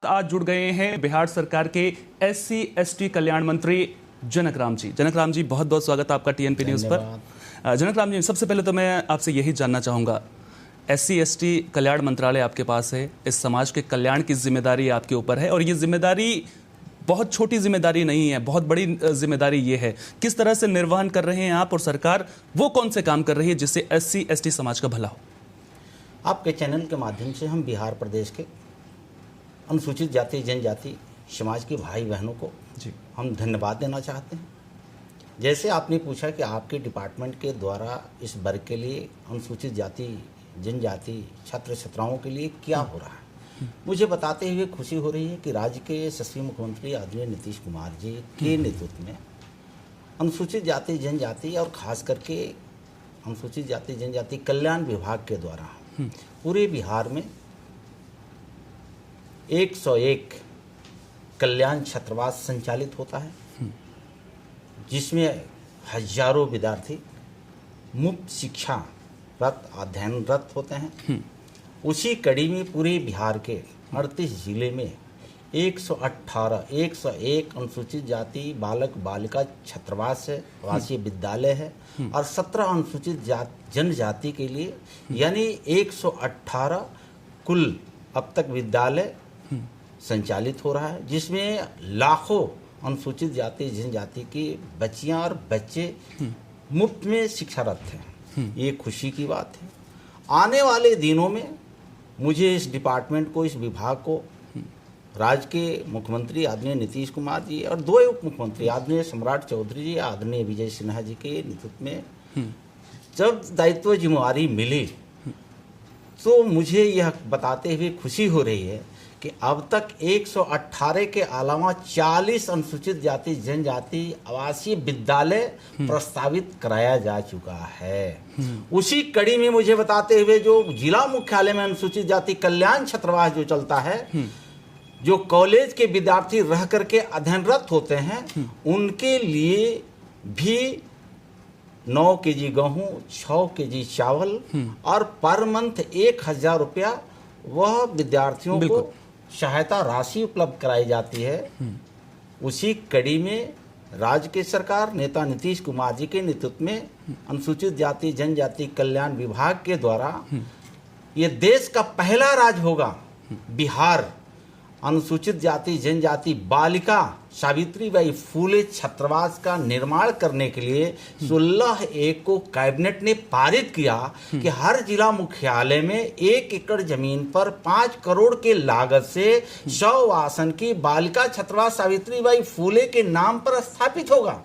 आज जुड़ गए हैं बिहार सरकार के एससी एसटी कल्याण मंत्री जनक राम जी। जनक राम जी, बहुत बहुत स्वागत है आपका टीएनपी न्यूज़ पर। जनक राम जी, सबसे पहले तो मैं आपसे यही जानना चाहूँगा, एससी एसटी कल्याण मंत्रालय आपके पास है, इस समाज के कल्याण की जिम्मेदारी आपके ऊपर है और ये जिम्मेदारी बहुत छोटी जिम्मेदारी नहीं है, बहुत बड़ी जिम्मेदारी ये है। किस तरह से निर्वहन कर रहे हैं आप और सरकार वो कौन से काम कर रही है जिससे एससी एसटी समाज का भला हो? आपके चैनल के माध्यम से हम बिहार प्रदेश के अनुसूचित जाति जनजाति समाज के भाई बहनों को हम धन्यवाद देना चाहते हैं। जैसे आपने पूछा कि आपके डिपार्टमेंट के द्वारा इस वर्ग के लिए अनुसूचित जाति जनजाति छात्र छात्राओं के लिए क्या हो रहा है, मुझे बताते हुए खुशी हो रही है कि राज्य के यशस्वी मुख्यमंत्री आदरणीय नीतीश कुमार जी के नेतृत्व में अनुसूचित जाति जनजाति और खास करके अनुसूचित जाति जनजाति कल्याण विभाग के द्वारा पूरे बिहार में 101 कल्याण छात्रावास संचालित होता है, जिसमें हजारों विद्यार्थी मुफ्त शिक्षा अध्ययनरत होते हैं। उसी कड़ी में पूरे बिहार के 38 जिले में 101 अनुसूचित जाति बालक बालिका छात्रावास है, आवासीय विद्यालय है और 17 अनुसूचित जनजाति के लिए यानी 118 कुल अब तक विद्यालय संचालित हो रहा है, जिसमें लाखों अनुसूचित जाति जनजाति की बच्चियां और बच्चे मुफ्त में शिक्षारत हैं। ये खुशी की बात है। आने वाले दिनों में मुझे इस डिपार्टमेंट को, इस विभाग को राज्य के मुख्यमंत्री आदरणीय नीतीश कुमार जी और दो उप मुख्यमंत्री आदरणीय सम्राट चौधरी जी आदरणीय विजय सिन्हा जी के नेतृत्व में जब दायित्व जिम्मेवारी मिली तो मुझे यह बताते हुए खुशी हो रही है कि अब तक 118 के अलावा 40 अनुसूचित जाति जनजाति आवासीय विद्यालय प्रस्तावित कराया जा चुका है। उसी कड़ी में मुझे बताते हुए जो जिला मुख्यालय में अनुसूचित जाति कल्याण छात्रावास जो चलता है, जो कॉलेज के विद्यार्थी रह करके अध्ययनरत होते हैं, उनके लिए भी 9 केजी गेहूँ, 6 केजी चावल और पर मंथ 1000 रुपया वह विद्यार्थियों को सहायता राशि उपलब्ध कराई जाती है। उसी कड़ी में राज्य की सरकार नेता नीतीश कुमार जी के नेतृत्व में अनुसूचित जाति जनजाति कल्याण विभाग के द्वारा ये देश का पहला राज्य होगा बिहार अनुसूचित जाति जनजाति बालिका सावित्रीबाई फूले छात्रावास का निर्माण करने के लिए 16 को कैबिनेट ने पारित किया कि हर जिला मुख्यालय में 1 एकड़ जमीन पर 5 करोड़ के लागत से 100 आसन की बालिका छात्रावास सावित्रीबाई फूले के नाम पर स्थापित होगा।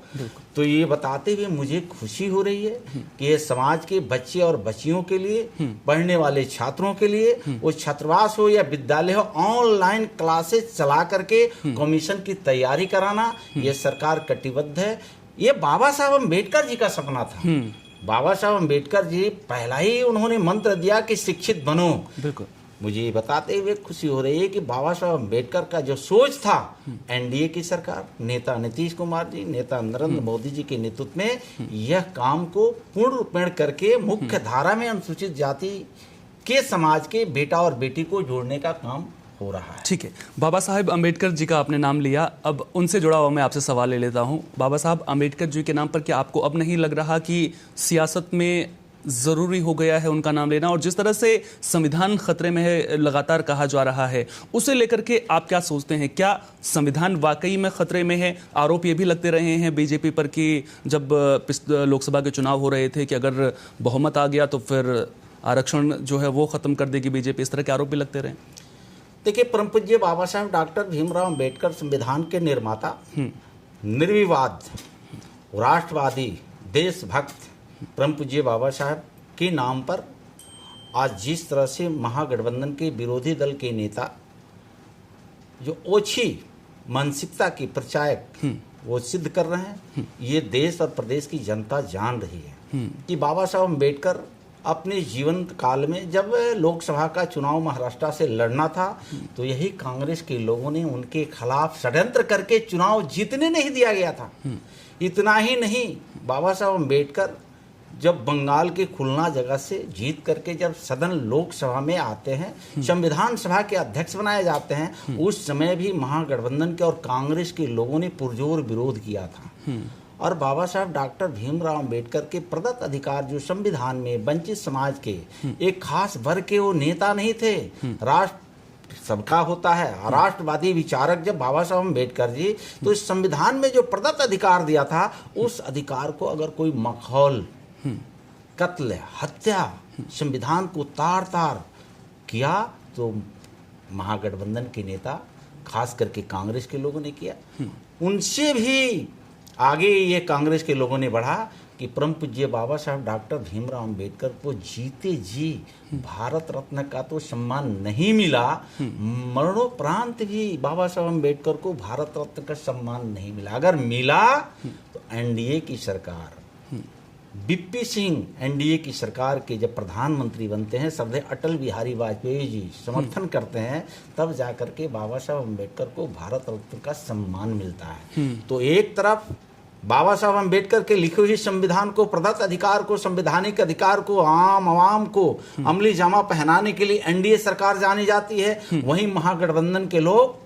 तो ये बताते हुए मुझे खुशी हो रही है कि ये समाज के बच्चे और बच्चियों के लिए, पढ़ने वाले छात्रों के लिए, वो छात्रावास हो या विद्यालय हो, ऑनलाइन क्लासेस चला करके कमीशन की तैयारी कराना, ये सरकार कटिबद्ध है। ये बाबा साहब अम्बेडकर जी का सपना था। बाबा साहब अम्बेडकर जी पहला ही उन्होंने मंत्र दिया कि शिक्षित बनो। बिल्कुल। मुझे ये बताते हुए खुशी हो रही है कि बाबा साहब अम्बेडकर का जो सोच था, एनडीए की सरकार, नेता नीतीश कुमार जी, नेता नरेंद्र मोदी जी के नेतृत्व में यह काम को पूर्ण रूपेण करके मुख्य धारा में अनुसूचित जाति के समाज के बेटा और बेटी को जोड़ने का काम हो रहा है। ठीक है, बाबा साहब अम्बेडकर जी का आपने नाम लिया, अब उनसे जुड़ा हुआ मैं आपसे सवाल ले लेता हूँ। बाबा साहब अम्बेडकर जी के नाम पर क्या आपको अब नहीं लग रहा कि सियासत में ज़रूरी हो गया है उनका नाम लेना, और जिस तरह से संविधान खतरे में है लगातार कहा जा रहा है, उसे लेकर के आप क्या सोचते हैं? क्या संविधान वाकई में खतरे में है? आरोप ये भी लगते रहे हैं बीजेपी पर कि जब लोकसभा के चुनाव हो रहे थे कि अगर बहुमत आ गया तो फिर आरक्षण जो है वो ख़त्म कर देगी बीजेपी, इस तरह के आरोप भी लगते रहे। देखिए, परम पूज्य बाबा साहब डॉक्टर भीमराव अम्बेडकर संविधान के निर्माता, निर्विवाद राष्ट्रवादी देशभक्त परम पूज्य बाबा साहब के नाम पर आज जिस तरह से महागठबंधन के विरोधी दल के नेता जो ओछी मानसिकता के प्रचारक वो सिद्ध कर रहे हैं, ये देश और प्रदेश की जनता जान रही है कि बाबा साहब अम्बेडकर अपने जीवन काल में जब लोकसभा का चुनाव महाराष्ट्र से लड़ना था तो यही कांग्रेस के लोगों ने उनके खिलाफ षड्यंत्र करके चुनाव जीतने नहीं दिया गया था। इतना ही नहीं, बाबा साहब अम्बेडकर जब बंगाल के खुलना जगह से जीत करके जब सदन लोकसभा में आते हैं, संविधान सभा के अध्यक्ष बनाए जाते हैं, उस समय भी महागठबंधन के और कांग्रेस के लोगों ने पुरजोर विरोध किया था। और बाबा साहब डॉक्टर भीमराव अंबेडकर के प्रदत्त अधिकार जो संविधान में वंचित समाज के एक खास वर्ग के वो नेता नहीं थे। राष्ट्र सबका होता है। राष्ट्रवादी विचारक जब बाबा साहब अम्बेडकर जी तो इस संविधान में जो प्रदत्त अधिकार दिया था, उस अधिकार को अगर कोई मखौल, कत्ल, हत्या, संविधान को तार तार किया तो महागठबंधन के नेता, खास करके कांग्रेस के लोगों ने किया। उनसे भी आगे ये कांग्रेस के लोगों ने बढ़ा कि परम पूज्य बाबा साहब डॉक्टर भीमराव अंबेडकर को जीते जी भारत रत्न का तो सम्मान नहीं मिला, मरणोपरांत भी बाबा साहब अंबेडकर को भारत रत्न का सम्मान नहीं मिला। अगर मिला तो एनडीए की सरकार, बीपी सिंह एनडीए की सरकार के जब प्रधानमंत्री बनते हैं, श्रद्धेय अटल बिहारी वाजपेयी जी समर्थन करते हैं, तब जाकर के बाबा साहब अंबेडकर को भारत रत्न का सम्मान मिलता है। तो एक तरफ बाबा साहब अंबेडकर के लिखे हुए संविधान को, प्रदत्त अधिकार को, संवैधानिक अधिकार को आम आवाम को अमली जामा पहनाने के लिए एनडीए सरकार जानी जाती है। वहीं महागठबंधन के लोग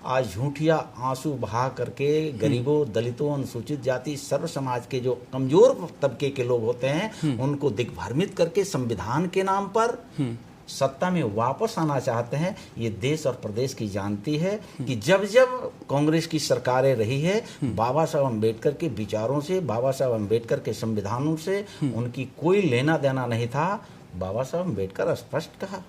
आज झूठिया आंसू बहा करके गरीबों, दलितों, अनुसूचित जाति, सर्व समाज के जो कमजोर तबके के लोग होते हैं उनको दिग्भ्रमित करके संविधान के नाम पर सत्ता में वापस आना चाहते हैं। ये देश और प्रदेश की जानती है कि जब जब कांग्रेस की सरकारें रही है, बाबा साहब अम्बेडकर के विचारों से, बाबा साहब अम्बेडकर के संविधानों से उनकी कोई लेना देना नहीं था। बाबा साहब अम्बेडकर स्पष्ट कहा,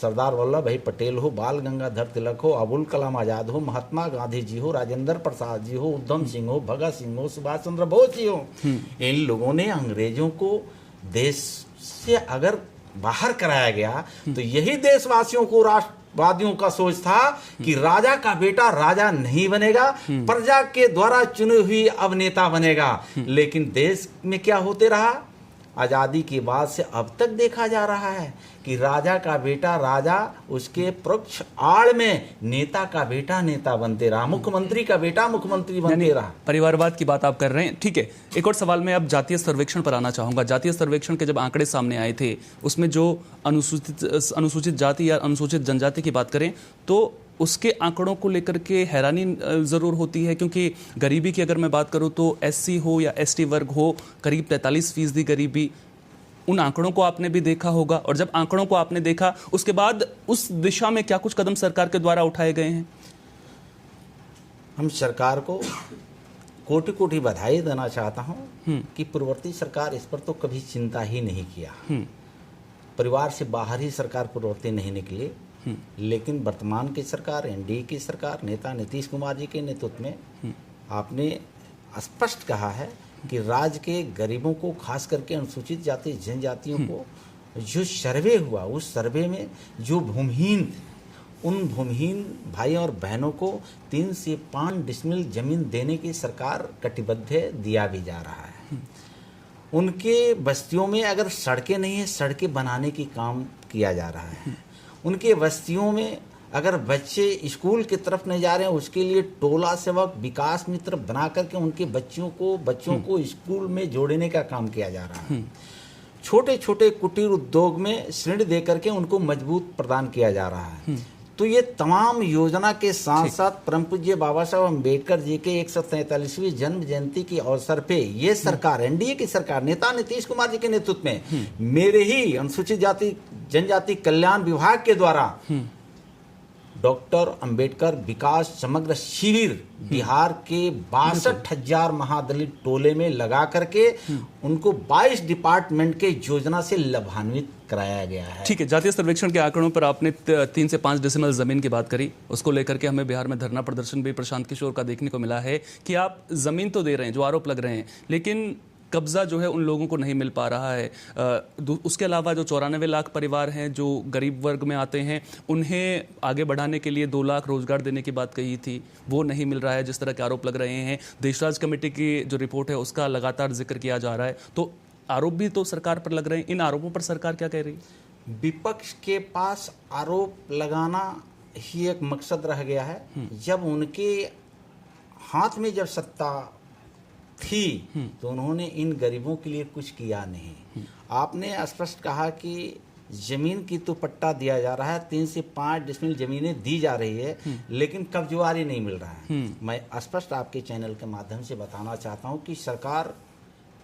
सरदार वल्लभ भाई पटेल हो, बाल गंगाधर तिलक हो, अबुल कलाम आजाद हो, महात्मा गांधी जी हो, राजेंद्र प्रसाद जी हो, उधम सिंह हो, भगत सिंह हो, सुभाष चंद्र बोस जी हो, इन लोगों ने अंग्रेजों को देश से अगर बाहर कराया गया तो यही देशवासियों को, राष्ट्रवादियों का सोच था कि राजा का बेटा राजा नहीं बनेगा, प्रजा के द्वारा चुनी हुई अब नेता बनेगा। लेकिन देश में क्या होते रहा, आजादी के बाद से अब तक देखा जा रहा है कि राजा का बेटा राजा, उसके परोक्ष आड़ में नेता का बेटा नेता बनते रहा, मुख्यमंत्री का बेटा मुख्यमंत्री बनते रहा। परिवारवाद की बात आप कर रहे हैं, ठीक है। एक और सवाल मैं अब जातीय सर्वेक्षण पर आना चाहूंगा। जातीय सर्वेक्षण के जब आंकड़े सामने आए थे, उसमें जो अनुसूचित जाति या अनुसूचित जनजाति की बात करें तो उसके आंकड़ों को लेकर के हैरानी ज़रूर होती है, क्योंकि गरीबी की अगर मैं बात करूं तो एससी हो या एसटी वर्ग हो, करीब 43% गरीबी। उन आंकड़ों को आपने भी देखा होगा, और जब आंकड़ों को आपने देखा उसके बाद उस दिशा में क्या कुछ कदम सरकार के द्वारा उठाए गए हैं? हम सरकार को कोटि कोटि बधाई देना चाहता हूं कि पूर्ववर्ती सरकार इस पर तो कभी चिंता ही नहीं किया। परिवार से बाहर ही सरकार पूर्ववर्ती नहीं निकली, लेकिन वर्तमान की सरकार, एनडीए की सरकार, नेता नीतीश कुमार जी के नेतृत्व में आपने स्पष्ट कहा है कि राज्य के गरीबों को, खास करके अनुसूचित जाति जनजातियों को जो सर्वे हुआ, उस सर्वे में जो भूमिहीन, उन भूमिहीन भाई और बहनों को 3 से 5 डिसमिल जमीन देने की सरकार कटिबद्ध है, दिया भी जा रहा है। उनके बस्तियों में अगर सड़कें नहीं है, सड़कें बनाने की काम किया जा रहा है। उनके बस्तियों में अगर बच्चे स्कूल की तरफ नहीं जा रहे हैं, उसके लिए टोला सेवक, विकास मित्र बना करके उनके बच्चों को स्कूल में जोड़ने का काम किया जा रहा है। छोटे छोटे कुटीर उद्योग में ऋण दे करके उनको मजबूत प्रदान किया जा रहा है। तो ये तमाम योजना के साथ साथ परम पूज्य बाबा साहब अम्बेडकर जी के 143वीं जन्म जयंती के अवसर पे ये सरकार, एनडीए की सरकार, नेता नीतीश कुमार जी के नेतृत्व में मेरे ही अनुसूचित जाति जनजाति कल्याण विभाग के द्वारा डॉक्टर अंबेडकर विकास समग्र शिविर बिहार के 62,000 महादलित टोले में लगा करके उनको 22 डिपार्टमेंट के योजना से लाभान्वित कराया गया है। ठीक है, जातीय सर्वेक्षण के आंकड़ों पर आपने 3 से 5 डेसिमल जमीन की बात करी, उसको लेकर के हमें बिहार में धरना प्रदर्शन भी प्रशांत किशोर का देखने को मिला है कि आप जमीन तो दे रहे हैं, जो आरोप लग रहे हैं, लेकिन कब्जा जो है उन लोगों को नहीं मिल पा रहा है। उसके अलावा जो 94 लाख परिवार हैं जो गरीब वर्ग में आते हैं, उन्हें आगे बढ़ाने के लिए 2 लाख रोजगार देने की बात कही थी, वो नहीं मिल रहा है, जिस तरह के आरोप लग रहे हैं। देशराज कमेटी की जो रिपोर्ट है उसका लगातार जिक्र किया जा रहा है। तो आरोप भी तो सरकार पर लग रहे हैं, इन आरोपों पर सरकार क्या कह रही है? विपक्ष के पास आरोप लगाना ही एक मकसद रह गया है। जब उनके हाथ में जब सत्ता थी तो उन्होंने इन गरीबों के लिए कुछ किया नहीं। आपने स्पष्ट कहा कि जमीन की तो पट्टा दिया जा रहा है, 3 से 5 डिसमिल जमीनें दी जा रही है, लेकिन कब्जवारी नहीं मिल रहा है। मैं स्पष्ट आपके चैनल के माध्यम से बताना चाहता हूं कि सरकार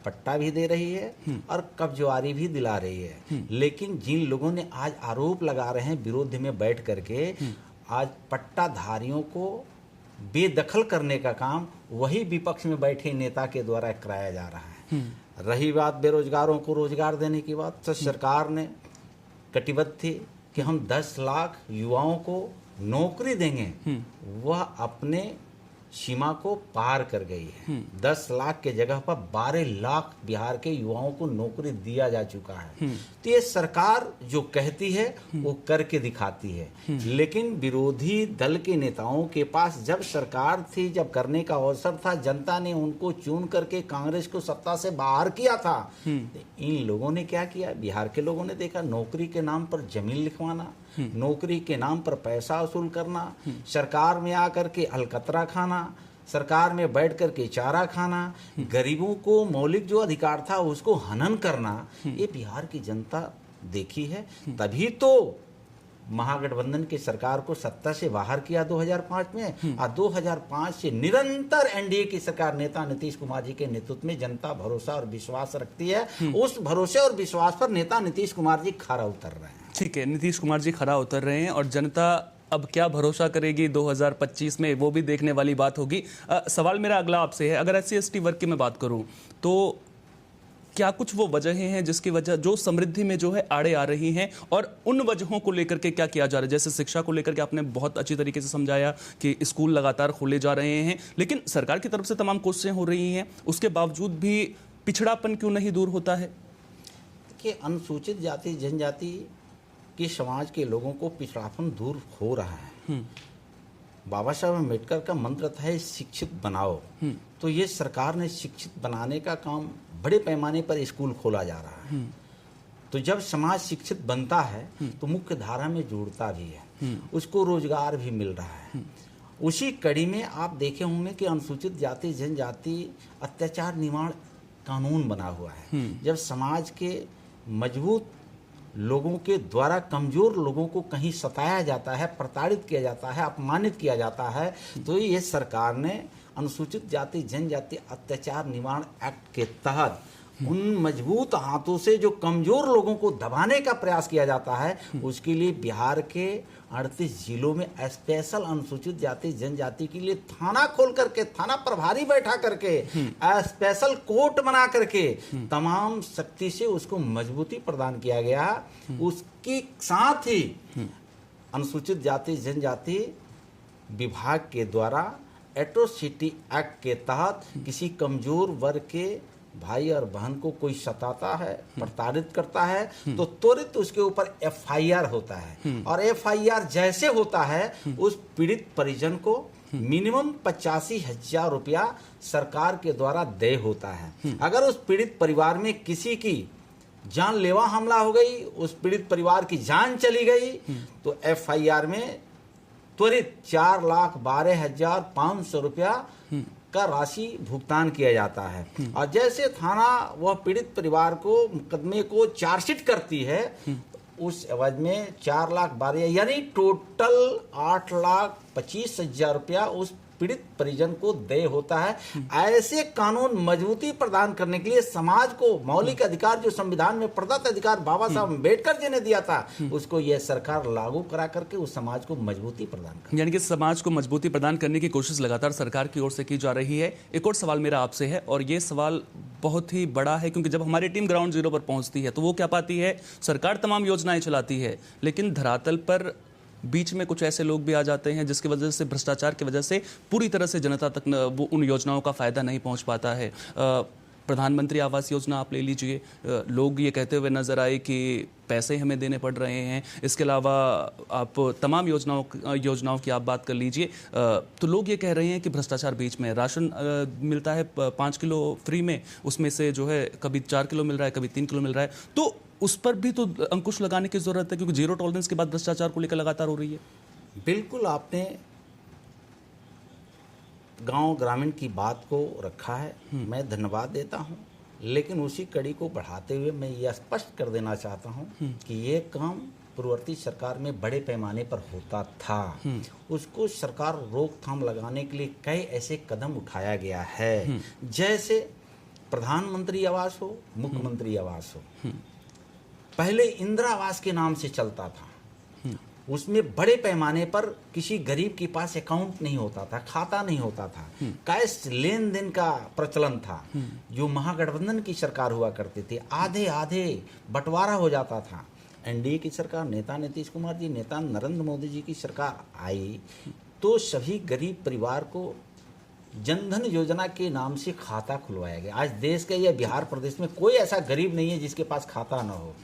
पट्टा भी दे रही है और कब्जवारी भी दिला रही है, लेकिन जिन लोगों ने आज आरोप लगा रहे हैं विरोध में बैठ करके, आज पट्टाधारियों को बेदखल करने का काम वही विपक्ष में बैठे नेता के द्वारा कराया जा रहा है। रही बात बेरोजगारों को रोजगार देने की बात, तो सरकार ने कटिबद्ध थी कि हम 10 लाख युवाओं को नौकरी देंगे, वह अपने सीमा को पार कर गई है। 10 लाख के जगह पर 12 लाख बिहार के युवाओं को नौकरी दिया जा चुका है। तो ये सरकार जो कहती है वो करके दिखाती है, लेकिन विरोधी दल के नेताओं के पास जब सरकार थी, जब करने का अवसर था, जनता ने उनको चुन करके कांग्रेस को सत्ता से बाहर किया था। इन लोगों ने क्या किया? बिहार के लोगों ने देखा नौकरी के नाम पर जमीन लिखवाना, नौकरी के नाम पर पैसा वसूल करना, सरकार में आकर के अलकतरा खाना, सरकार में बैठ करके चारा खाना, गरीबों को मौलिक जो अधिकार था उसको हनन करना, ये बिहार की जनता देखी है। तभी तो महागठबंधन की सरकार को सत्ता से बाहर किया 2005 में, और 2005 से निरंतर एनडीए की सरकार नेता नीतीश कुमार जी के नेतृत्व में जनता भरोसा और विश्वास रखती है। उस भरोसे और विश्वास पर नेता नीतीश कुमार जी खरा उतर रहे हैं। ठीक है, नीतीश कुमार जी खरा उतर रहे हैं और जनता अब क्या भरोसा करेगी 2025 में, वो भी देखने वाली बात होगी। सवाल मेरा अगला आपसे है, अगर SC/ST वर्ग की मैं बात करूं तो क्या कुछ वो वजहें हैं जिसकी वजह जो समृद्धि में जो है आड़े आ रही हैं, और उन वजहों को लेकर के क्या किया जा रहा है? जैसे शिक्षा को लेकर के आपने बहुत अच्छी तरीके से समझाया कि स्कूल लगातार खोले जा रहे हैं, लेकिन सरकार की तरफ से तमाम कोशिशें हो रही हैं, उसके बावजूद भी पिछड़ापन क्यों नहीं दूर होता है? कि अनुसूचित जाति जनजाति के समाज के लोगों को पिछड़ापन दूर हो रहा है। बाबा साहब अम्बेडकर का मंत्र था शिक्षित बनाओ, तो ये सरकार ने शिक्षित बनाने का काम बड़े पैमाने पर स्कूल खोला जा रहा है। तो जब समाज शिक्षित बनता है तो मुख्य धारा में जुड़ता भी है, उसको रोजगार भी मिल रहा है। उसी कड़ी में आप देखे होंगे कि अनुसूचित जाति जनजाति अत्याचार निवारण कानून बना हुआ है। जब समाज के मजबूत लोगों के द्वारा कमजोर लोगों को कहीं सताया जाता है, प्रताड़ित किया जाता है, अपमानित किया जाता है, तो ये सरकार ने अनुसूचित जाति जनजाति अत्याचार निवारण एक्ट के तहत उन मजबूत हाथों से जो कमजोर लोगों को दबाने का प्रयास किया जाता है, उसके लिए बिहार के 38 जिलों में स्पेशल अनुसूचित जाति जनजाति के लिए थाना खोल करके, थाना प्रभारी बैठा करके, स्पेशल कोर्ट बना करके तमाम शक्ति से उसको मजबूती प्रदान किया गया। उसके साथ ही अनुसूचित जाति जनजाति विभाग के द्वारा एट्रोसिटी एक्ट के तहत किसी कमजोर वर्ग के भाई और बहन को कोई सताता है, प्रताड़ित करता है, तो त्वरित उसके ऊपर FIR होता है, और FIR जैसे होता है उस पीड़ित परिजन को मिनिमम 85,000 रुपया सरकार के द्वारा देय होता है। अगर उस पीड़ित परिवार में किसी की जानलेवा हमला हो गई, उस पीड़ित परिवार की जान चली गई, तो FIR में त्वरित 4,12,500 रुपया का राशि भुगतान किया जाता है। और जैसे थाना वह पीड़ित परिवार को मुकदमे को चार्जशीट करती है, उस एवज में 4,12,000 यानी टोटल 8,25,000 रुपया उस पीड़ित परिजन को देय होता है। ऐसे कानून मजबूती प्रदान करने के लिए समाज को मौलिक अधिकार जो संविधान में प्रदत्त अधिकार बाबा साहब अम्बेडकर जी ने दिया था, उसको यह सरकार लागू करा करके उस समाज को मजबूती प्रदान कर, यानी कि समाज को मजबूती प्रदान करने की कोशिश लगातार सरकार की ओर से की जा रही है। एक और सवाल मेरा आपसे है, और ये सवाल बहुत ही बड़ा है, क्योंकि जब हमारी टीम ग्राउंड जीरो पर पहुंचती है तो वो क्या पाती है? सरकार तमाम योजनाएं चलाती है, लेकिन धरातल पर बीच में कुछ ऐसे लोग भी आ जाते हैं जिसकी वजह से, भ्रष्टाचार की वजह से पूरी तरह से जनता तक वो उन योजनाओं का फ़ायदा नहीं पहुंच पाता है। प्रधानमंत्री आवास योजना आप ले लीजिए, लोग ये कहते हुए नजर आए कि पैसे हमें देने पड़ रहे हैं। इसके अलावा आप तमाम योजनाओं की आप बात कर लीजिए, तो लोग ये कह रहे हैं कि भ्रष्टाचार बीच में। राशन मिलता है 5 किलो फ्री में, उसमें से जो है कभी 4 किलो मिल रहा है, कभी 3 किलो मिल रहा है, तो उस पर भी तो अंकुश लगाने की जरूरत है, क्योंकि जीरो टॉलरेंस के बाद भ्रष्टाचार को लेकर लगातार हो रही है। बिल्कुल आपने गांव ग्रामीण की बात को रखा है, मैं धन्यवाद देता हूं, लेकिन उसी कड़ी को बढ़ाते हुए मैं ये स्पष्ट कर देना चाहता हूं कि ये काम पूर्ववर्ती सरकार में बड़े पैमाने पर होता था। उसको सरकार रोकथाम लगाने के लिए कई ऐसे कदम उठाया गया है, जैसे प्रधानमंत्री आवास हो, मुख्यमंत्री आवास हो। पहले इंदिरा आवास के नाम से चलता था, उसमें बड़े पैमाने पर किसी गरीब के पास अकाउंट नहीं होता था, खाता नहीं होता था, कैश लेन देन का प्रचलन था। जो महागठबंधन की सरकार हुआ करती थी, आधे आधे बंटवारा हो जाता था। एनडीए की सरकार, नेता नीतीश कुमार जी, नेता नरेंद्र मोदी जी की सरकार आई तो सभी गरीब परिवार को जनधन योजना के नाम से खाता खुलवाया गया। आज देश के या बिहार प्रदेश में कोई ऐसा गरीब नहीं है जिसके पास खाता ना हो।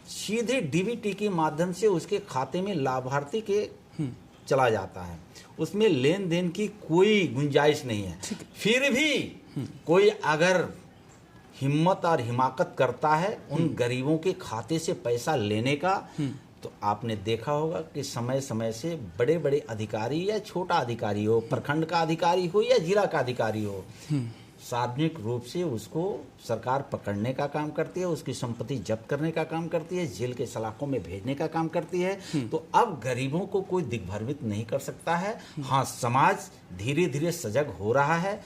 सीधे डीबीटी के माध्यम से उसके खाते में लाभार्थी के चला जाता है, उसमें लेन देन की कोई गुंजाइश नहीं है। फिर भी कोई अगर हिम्मत और हिमाकत करता है उन गरीबों के खाते से पैसा लेने का, तो आपने देखा होगा कि समय समय से बड़े बड़े अधिकारी या छोटा अधिकारी हो, प्रखंड का अधिकारी हो या जिला का अधिकारी हो, सार्वजनिक रूप से उसको सरकार पकड़ने का काम करती है, उसकी संपत्ति जब्त करने का काम करती है, जेल के सलाखों में भेजने का काम करती है। तो अब गरीबों को कोई दिग्भ्रमित नहीं कर सकता है। हाँ, समाज धीरे धीरे सजग हो रहा है।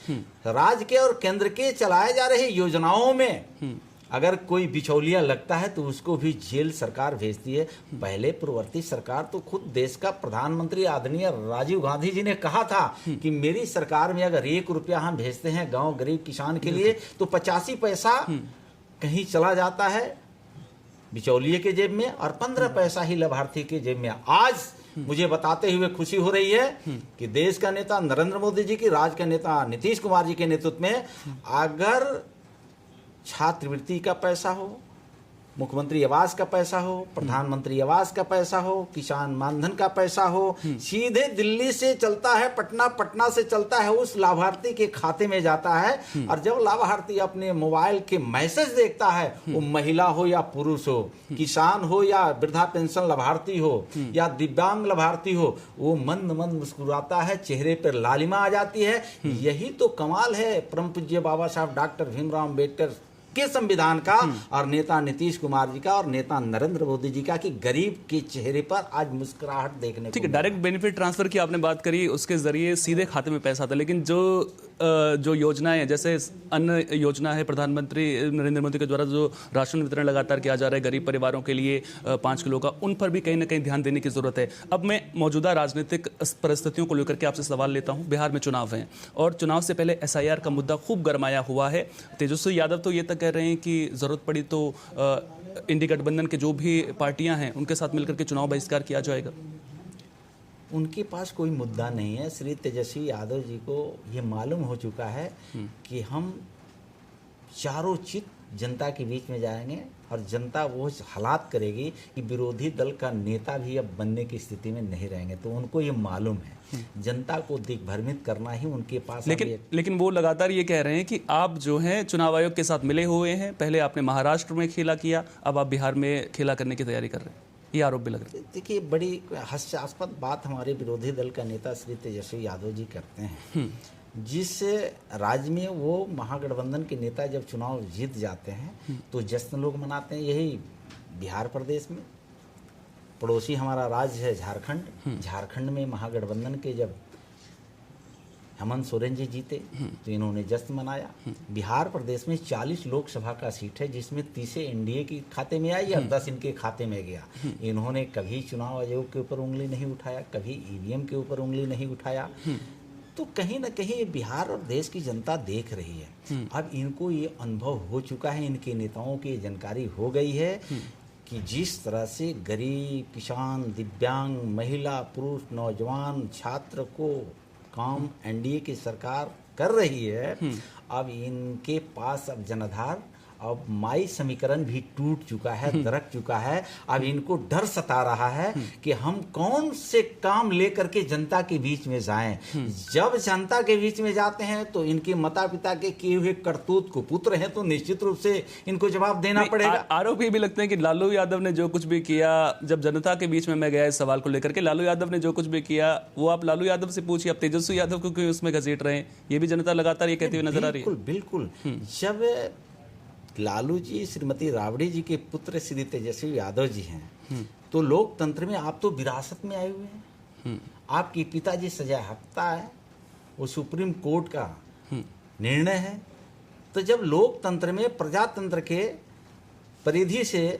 राज्य के और केंद्र के चलाए जा रहे योजनाओं में अगर कोई बिचौलिया लगता है तो उसको भी जेल सरकार भेजती है। पहले पूर्ववर्ती सरकार तो खुद देश का प्रधानमंत्री आदरणीय राजीव गांधी जी ने कहा था कि मेरी सरकार में अगर 1 रुपया हम भेजते हैं गांव गरीब किसान के लिए तो 85 पैसा कहीं चला जाता है बिचौलिए के जेब में और 15 पैसा ही लाभार्थी के जेब में। आज मुझे बताते हुए खुशी हो रही है कि देश का नेता नरेंद्र मोदी जी की, राज्य का नेता नीतीश कुमार जी के नेतृत्व में अगर छात्रवृत्ति का पैसा हो, मुख्यमंत्री आवास का पैसा हो, प्रधानमंत्री आवास का पैसा हो, किसान मानधन का पैसा हो, सीधे दिल्ली से चलता है पटना, पटना से चलता है उस लाभार्थी के खाते में जाता है। और जब लाभार्थी अपने मोबाइल के मैसेज देखता है, वो महिला हो या पुरुष हो, किसान हो या वृद्धा पेंशन लाभार्थी हो या दिव्यांग लाभार्थी हो, वो मंद मंद मुस्कुराता है, चेहरे पर लालिमा आ जाती है। यही तो कमाल है परम पूज्य बाबा साहब डॉक्टर भीमराव अम्बेडकर के संविधान का और नेता नीतीश कुमार जी का और नेता नरेंद्र मोदी जी का, कि गरीब के चेहरे पर आज मुस्कुराहट देखने को। ठीक है, डायरेक्ट बेनिफिट ट्रांसफर की आपने बात करी, उसके जरिए सीधे खाते में पैसा आता, लेकिन जो योजनाएं हैं, जैसे अन्न योजना है, प्रधानमंत्री नरेंद्र मोदी के द्वारा जो राशन वितरण लगातार किया जा रहा है गरीब परिवारों के लिए 5 किलो का, उन पर भी कहीं ना कहीं ध्यान देने की जरूरत है। अब मैं मौजूदा राजनीतिक परिस्थितियों को लेकर के आपसे सवाल लेता हूं। बिहार में चुनाव हैं और चुनाव से पहले SIR का मुद्दा खूब गरमाया हुआ है। तेजस्वी यादव तो ये तक कह रहे हैं कि जरूरत पड़ी तो इंडी गठबंधन के जो भी पार्टियां हैं उनके साथ मिलकर के चुनाव बहिष्कार किया जाएगा। उनके पास कोई मुद्दा नहीं है। श्री तेजस्वी यादव जी को ये मालूम हो चुका है कि हम चारों चित जनता के बीच में जाएंगे और जनता वो हालात करेगी कि विरोधी दल का नेता भी अब बनने की स्थिति में नहीं रहेंगे। तो उनको ये मालूम है जनता को दिग्भ्रमित करना ही उनके पास। लेकिन वो लगातार ये कह रहे हैं कि आप जो हैं चुनाव आयोग के साथ मिले हुए हैं, पहले आपने महाराष्ट्र में खेला किया, अब आप बिहार में खेला करने की तैयारी कर रहे हैं, ये आरोप भी लग रहा है। देखिए, बड़ी हास्यास्पद बात हमारे विरोधी दल का नेता श्री तेजस्वी यादव जी करते हैं। जिस राज्य में वो महागठबंधन के नेता जब चुनाव जीत जाते हैं तो जश्न लोग मनाते हैं। यही बिहार प्रदेश में पड़ोसी हमारा राज्य है झारखंड, झारखंड में महागठबंधन के जब हेमंत सोरेन जी जीते तो इन्होंने जश्न मनाया। बिहार प्रदेश में 40 लोकसभा का सीट है जिसमें 30 एनडीए के खाते में आई और 10 इनके खाते में गया। इन्होंने कभी चुनाव आयोग के ऊपर उंगली नहीं उठाया, कभी ईवीएम के ऊपर उंगली नहीं उठाया। तो कहीं ना कहीं बिहार और देश की जनता देख रही है। अब इनको ये अनुभव हो चुका है, इनके नेताओं की जानकारी हो गई है कि जिस तरह से गरीब, किसान, दिव्यांग, महिला, पुरुष, नौजवान, छात्र को काम एनडीए की सरकार कर रही है, अब इनके पास अब जनाधार अब माई समीकरण भी टूट चुका है, दरक चुका है। अब इनको डर सता रहा है कि हम कौन से काम लेकर के जनता के बीच में जाएं। जब जनता के बीच में जाते हैं तो इनके माता पिता के किए हुए करतूत को पुत्र हैं तो निश्चित रूप से इनको जवाब देना पड़ेगा। आरोप ये भी लगते हैं कि लालू यादव ने जो कुछ भी किया, जब जनता के बीच में मैं गया इस सवाल को लेकर के, लालू यादव ने जो कुछ भी किया वो आप लालू यादव से पूछिए, आप तेजस्वी यादव को क्यों उसमें घसीट रहे हैं? ये भी जनता लगातार ये कहती हुई नजर आ रही है। बिल्कुल। जब लालू जी श्रीमती राबड़ी जी के पुत्र श्री तेजस्वी यादव जी हैं तो लोकतंत्र में आप तो विरासत में आए हुए हैं। आपके पिताजी सजा हफ्ता है, वो सुप्रीम कोर्ट का निर्णय है। तो जब लोकतंत्र में प्रजातंत्र के परिधि से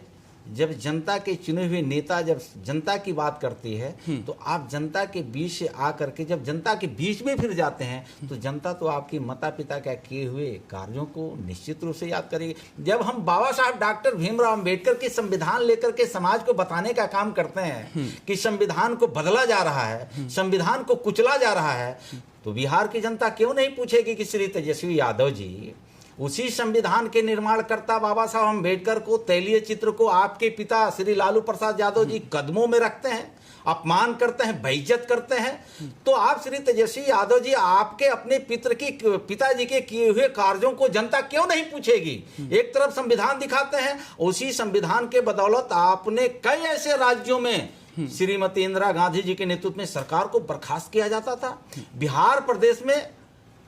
जब जनता के चुने हुए नेता जब जनता की बात करती है तो आप जनता के बीच से आकर के जब जनता के बीच में फिर जाते हैं तो जनता तो आपके माता पिता का किए हुए कार्यों को निश्चित रूप से याद करेगी। जब हम बाबा साहब डॉक्टर भीमराव अंबेडकर के संविधान लेकर के समाज को बताने का काम करते हैं कि संविधान को बदला जा रहा है, संविधान को कुचला जा रहा है, तो बिहार की जनता क्यों नहीं पूछेगी कि श्री तेजस्वी यादव जी उसी संविधान के निर्माणकर्ता बाबा साहब अम्बेडकर को, तैलीय चित्र को आपके पिता श्री लालू प्रसाद यादव जी कदमों में रखते हैं, अपमान करते हैं, बेइज्जत करते हैं। तो आप श्री तेजस्वी यादव जी आपके अपने पिताजी के किए हुए कार्यों को जनता क्यों नहीं पूछेगी? एक तरफ संविधान दिखाते हैं, उसी संविधान के बदौलत आपने कई ऐसे राज्यों में श्रीमती इंदिरा गांधी जी के नेतृत्व में सरकार को बर्खास्त किया जाता था। बिहार प्रदेश में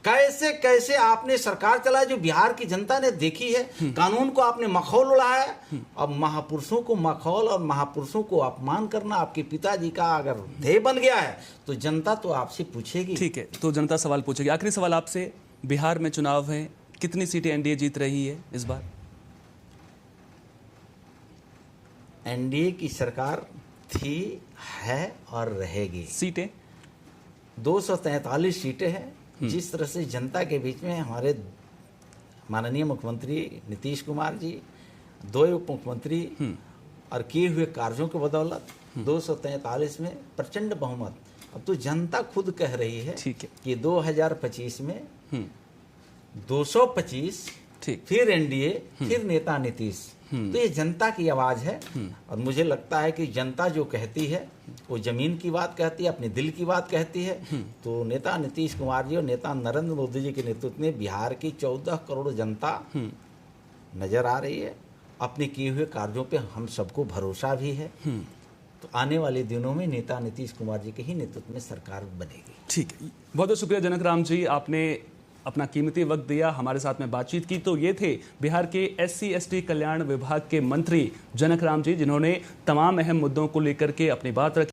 कैसे कैसे आपने सरकार चलाई जो बिहार की जनता ने देखी है। कानून को आपने मखौल उड़ाया। अब महापुरुषों को मखौल और महापुरुषों को अपमान करना आपके पिताजी का अगर ध्येय बन गया है तो जनता तो आपसे पूछेगी। ठीक है, तो जनता सवाल पूछेगी। आखिरी सवाल आपसे, बिहार में चुनाव है, कितनी सीटें एनडीए जीत रही है इस बार? एनडीए की सरकार थी, है और रहेगी। सीटें 243 सीटें हैं। जिस तरह से जनता के बीच में हमारे माननीय मुख्यमंत्री नीतीश कुमार जी, 2 उप मुख्यमंत्री और किए हुए कार्यों के बदौलत 243 में प्रचंड बहुमत। अब तो जनता खुद कह रही है कि 2025 में 225 फिर एनडीए फिर नेता नीतीश। तो ये जनता की आवाज है और मुझे लगता है कि जनता जो कहती है वो जमीन की बात कहती है, अपने दिल की बात कहती है। तो नेता नीतीश कुमार जी और नेता नरेंद्र मोदी जी के नेतृत्व में बिहार की 14 करोड़ जनता नजर आ रही है। अपने किए हुए कार्यों पे हम सबको भरोसा भी है। तो आने वाले दिनों में नेता नीतीश कुमार जी के ही नेतृत्व में सरकार बनेगी। ठीक है, बहुत बहुत शुक्रिया जनक राम जी, आपने अपना कीमती वक्त दिया, हमारे साथ में बातचीत की। तो ये थे बिहार के SC/ST कल्याण विभाग के मंत्री जनक राम जी, जिन्होंने तमाम अहम मुद्दों को लेकर के अपनी बात रखी।